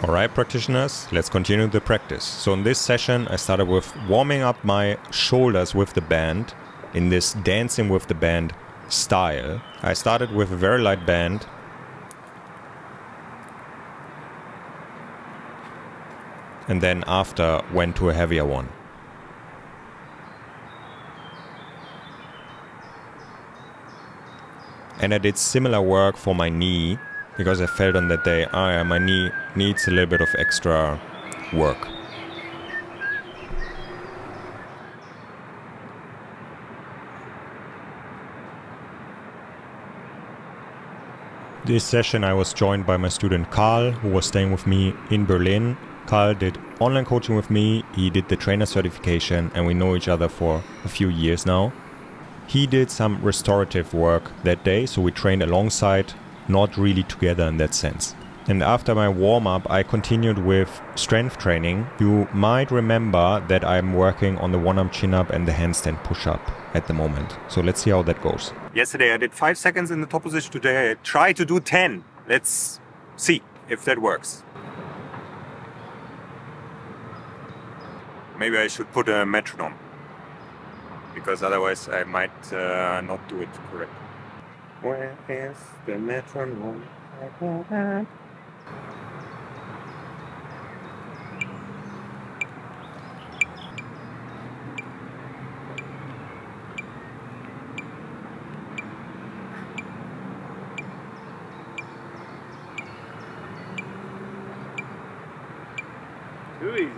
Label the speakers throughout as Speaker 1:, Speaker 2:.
Speaker 1: Alright practitioners, let's continue the practice. So in this session I started with warming up my shoulders with the band in this dancing with the band style. I started with a very light band and then after went to a heavier one. And I did similar work for my knee because I felt on that day, my knee needs a little bit of extra work. This session I was joined by my student Karl, who was staying with me in Berlin. Karl did online coaching with me, he did the trainer certification, and we know each other for a few years now. He did some restorative work that day, so we trained alongside, not really together in that sense. And after my warm-up, I continued with strength training. You might remember that I'm working on the one-arm chin-up and the handstand push-up at the moment. So let's see how that goes. Yesterday I did 5 seconds in the top position. Today I try to do 10. Let's see if that works. Maybe I should put a metronome, because otherwise I might not do it correctly. Where is the metronome?
Speaker 2: Too easy.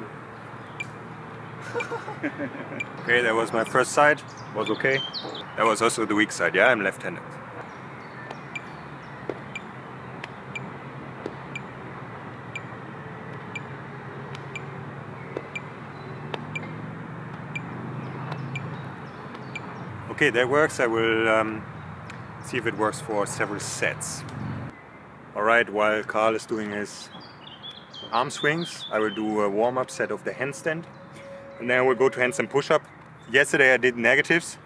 Speaker 1: Okay, that was my first side. Was okay. That was also the weak side. Yeah, I'm left-handed. Okay, that works. I will see if it works for several sets. Alright, while Karl is doing his arm swings, I will do a warm-up set of the handstand. And then we'll go to handstand push-up. Yesterday I did negatives.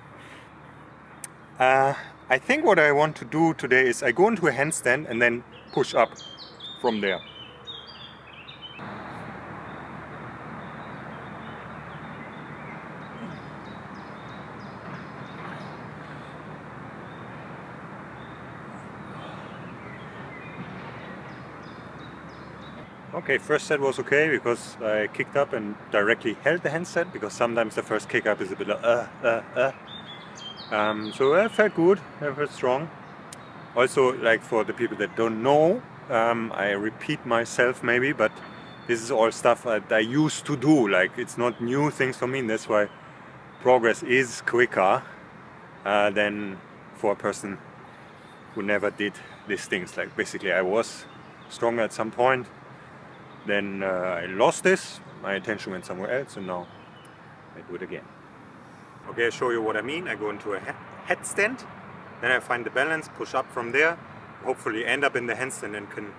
Speaker 1: I think what I want to do today is I go into a handstand and then push up from there. Okay, first set was okay because I kicked up and directly held the handstand, because sometimes the first kick up is a bit like so I felt good, I felt strong. Also, like for the people that don't know, I repeat myself maybe, but this is all stuff that I used to do. Like, it's not new things for me, and that's why progress is quicker than for a person who never did these things. Like, basically I was stronger at some point, then I lost this, my attention went somewhere else, and now I do it again. Okay, I'll show you what I mean. I go into a headstand, then I find the balance, push up from there, hopefully end up in the handstand and can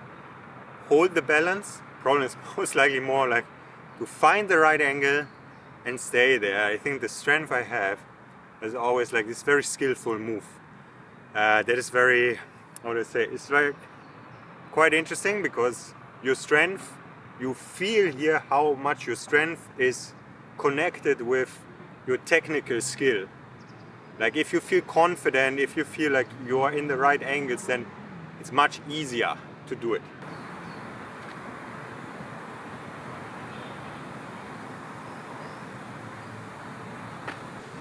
Speaker 1: hold the balance. Problem is most likely more like to find the right angle and stay there. I think the strength I have is always like this very skillful move. That is very, how do I say, it's like quite interesting, because your strength, you feel here how much your strength is connected with your technical skill. Like, if you feel confident, if you feel like you are in the right angles, then it's much easier to do it.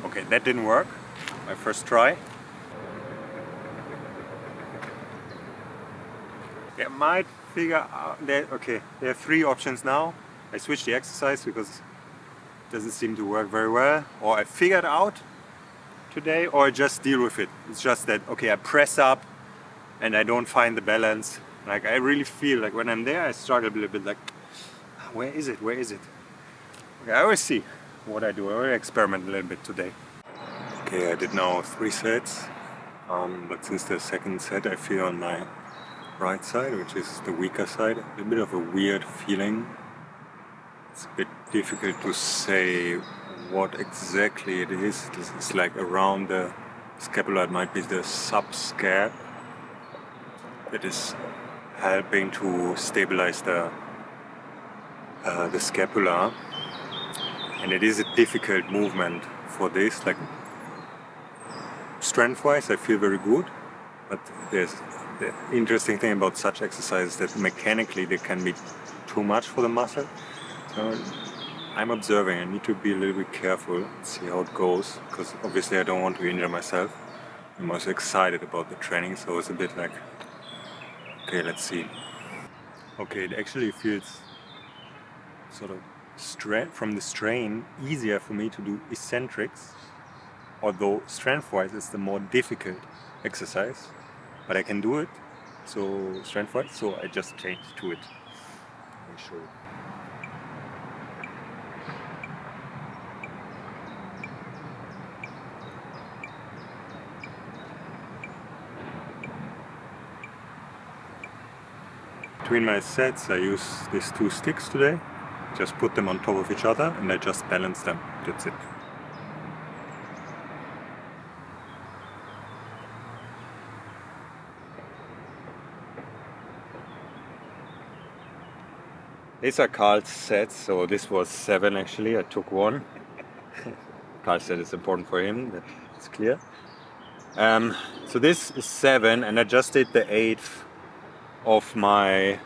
Speaker 1: Okay, that didn't work. My first try. I might figure out that, okay, there are 3 options now. I switched the exercise because it doesn't seem to work very well. Or I figured out today, or I just deal with it. It's just that, okay, I press up and I don't find the balance. Like, I really feel like when I'm there, I struggle a little bit, like, where is it? Where is it? Okay, I will see what I do. I will experiment a little bit today. Okay, I did now 3 sets. But since the second set I feel on my right side, which is the weaker side, a bit of a weird feeling. It's a bit difficult to say what exactly it is. This is like around the scapula. It might be the subscap that is helping to stabilize the the scapula, and it is a difficult movement for this. Like strength-wise, I feel very good, but there's the interesting thing about such exercises that mechanically they can be too much for the muscle. So I'm observing. I need to be a little bit careful, see how it goes, because obviously I don't want to injure myself. I'm also excited about the training, so it's a bit like, okay, let's see. Okay, it actually feels sort of from the strain easier for me to do eccentrics, although strength-wise it's the more difficult exercise, but I can do it. So strength-wise, so I just changed to it. Let me show you. Between my sets I use these two sticks today, just put them on top of each other and I just balance them, that's it. These are Carl's sets, so this was 7 actually, I took 1. Carl said it's important for him, that's clear. So this is 7 and I just did the 8th of my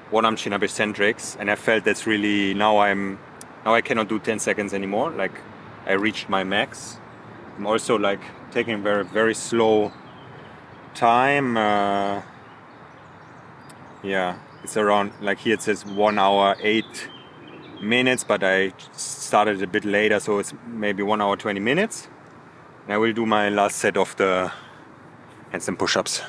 Speaker 1: one-arm chin-up eccentrics, and I felt that's really, now I cannot do 10 seconds anymore, like I reached my max. I'm also like taking very, very slow time. Yeah, it's around, like here it says 1 hour 8 minutes, but I started a bit later, so it's maybe 1 hour 20 minutes. And I will do my last set of the handstand push-ups.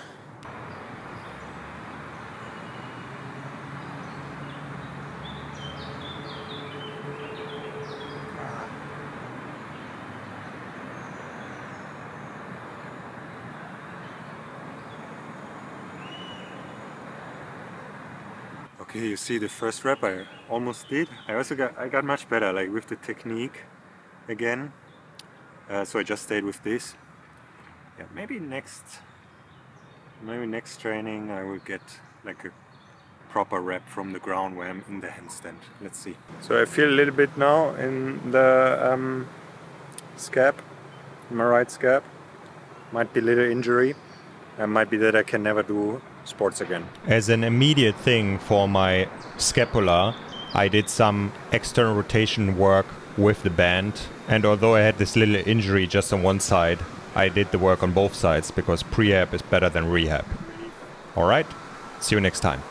Speaker 1: Okay, you see the first rep I almost did. I got much better, like with the technique again. So I just stayed with this. Yeah, maybe next training I will get like a proper rep from the ground where I'm in the handstand. Let's see. So I feel a little bit now in the scap, my right scap. Might be a little injury. Might be that I can never do sports again.
Speaker 3: As an immediate thing for my scapula, I did some external rotation work with the band, and although I had this little injury just on one side, I did the work on both sides because prehab is better than rehab. Alright, see you next time.